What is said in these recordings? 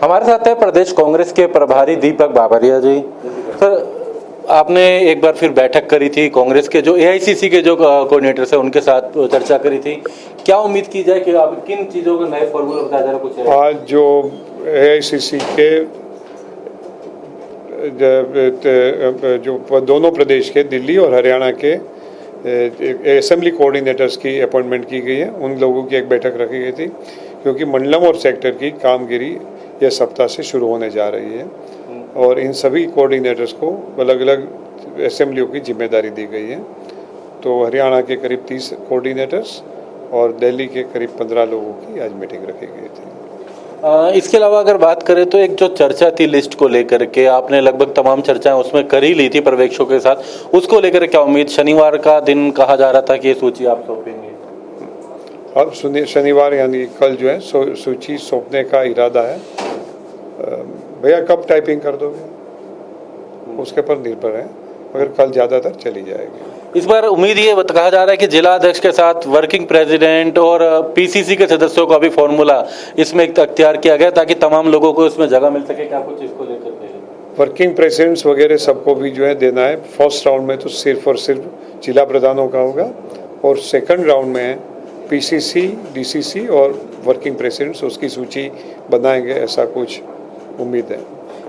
हमारे साथ है प्रदेश कांग्रेस के प्रभारी दीपक बाबरिया जी। सर, आपने एक बार फिर बैठक करी थी कांग्रेस के जो एआईसीसी के जो कोऑर्डिनेटर्स हैं उनके साथ चर्चा करी थी। क्या उम्मीद की जाए कि आप किन चीज़ों का नए फॉर्मूला बताया जा रहा कुछ है? आज जो एआईसीसी के जो दोनों प्रदेश के दिल्ली और हरियाणा के असेंबली कोऑर्डिनेटर्स की अपॉइंटमेंट की गई है, उन लोगों की एक बैठक रखी गई थी क्योंकि मंडलम और सेक्टर की कामगिरी यह सप्ताह से शुरू होने जा रही है और इन सभी कोऑर्डिनेटर्स को अलग अलग असेंबलियों की जिम्मेदारी दी गई है। तो हरियाणा के करीब 30 कोऑर्डिनेटर्स और दिल्ली के करीब 15 लोगों की आज मीटिंग रखी गई थी। इसके अलावा अगर बात करें तो एक जो चर्चा थी लिस्ट को लेकर के, आपने लगभग तमाम चर्चाएं उसमें कर ही ली थी पर्यवेक्षकों के साथ, उसको लेकर क्या उम्मीद? शनिवार का दिन कहा जा रहा था कि ये सूची आप सौंपेंगे। अब शनिवार यानी कल जो है सूची सौंपने का इरादा है। भैया कब टाइपिंग कर दोगे उसके पर निर्भर है, मगर कल ज़्यादातर चली जाएगी। इस बार उम्मीद ये कहा जा रहा है कि जिला अध्यक्ष के साथ वर्किंग प्रेसिडेंट और पीसीसी के सदस्यों का भी फॉर्मूला इसमें अख्तियार किया गया ताकि तमाम लोगों को इसमें जगह मिल सके। क्या कुछ इसको लेकर के वर्किंग प्रेसिडेंट्स वगैरह सबको भी जो है देना है। फर्स्ट राउंड में तो सिर्फ और सिर्फ जिला प्रधानों का होगा और सेकंड राउंड में पीसीसी, डीसीसी और वर्किंग प्रेसिडेंट्स उसकी सूची बनाएंगे, ऐसा कुछ उम्मीद है।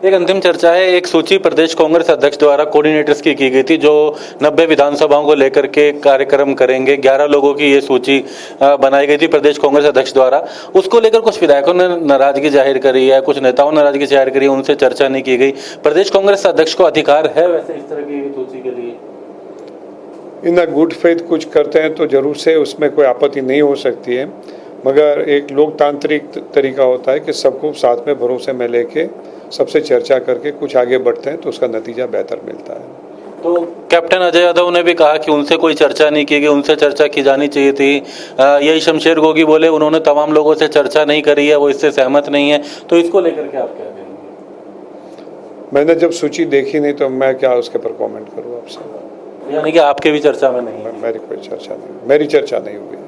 एक अंतिम चर्चा है, एक सूची प्रदेश कांग्रेस अध्यक्ष द्वारा कोऑर्डिनेटर्स की गई थी जो 90 विधानसभाओं को लेकर के कार्यक्रम करेंगे। 11 लोगों की ये सूची बनाई गई थी प्रदेश कांग्रेस अध्यक्ष द्वारा। उसको लेकर कुछ विधायकों ने नाराजगी जाहिर करी है, कुछ नेताओं ने नाराजगी जाहिर करी है, उनसे चर्चा नहीं की गई। प्रदेश कांग्रेस अध्यक्ष को अधिकार है वैसे इस तरह की सूची के लिए? इन गुड फेथ कुछ करते हैं तो जरूर से उसमें कोई आपत्ति नहीं हो सकती है, मगर एक लोकतांत्रिक तरीका होता है कि सबको साथ में भरोसे में लेके सबसे चर्चा करके कुछ आगे बढ़ते हैं तो उसका नतीजा बेहतर मिलता है। तो कैप्टन अजय यादव ने भी कहा कि उनसे कोई चर्चा नहीं की गई, उनसे चर्चा की जानी चाहिए थी। यही शमशेर गोगी बोले उन्होंने तमाम लोगों से चर्चा नहीं करी है, वो इससे सहमत नहीं है। तो इसको लेकर के आप क्या कहेंगे? मैंने जब सूची देखी नहीं तो मैं क्या उसके पर कमेंट करूँ आपसे? यानी कि आपके भी चर्चा में नहीं है? मेरी कोई चर्चा नहीं, मेरी चर्चा नहीं हुई।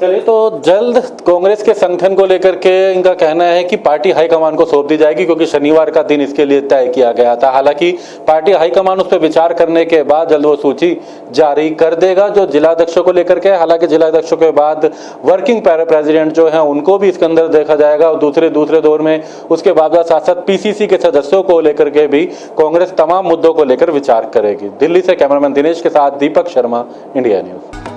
चलिए, तो जल्द कांग्रेस के संगठन को लेकर के इनका कहना है कि पार्टी हाईकमान को सौंप दी जाएगी क्योंकि शनिवार का दिन इसके लिए तय किया गया था। हालांकि पार्टी हाईकमान उस पर विचार करने के बाद जल्द वो सूची जारी कर देगा जो जिलाध्यक्षों को लेकर के। हालांकि जिलाध्यक्षों के बाद वर्किंग प्रेसिडेंट जो है उनको भी इसके अंदर देखा जाएगा और दूसरे दौर में उसके बाद साथ साथ पीसीसी के सदस्यों को लेकर के भी कांग्रेस तमाम मुद्दों को लेकर विचार करेगी। दिल्ली से कैमरामैन दिनेश के साथ दीपक शर्मा, इंडिया न्यूज।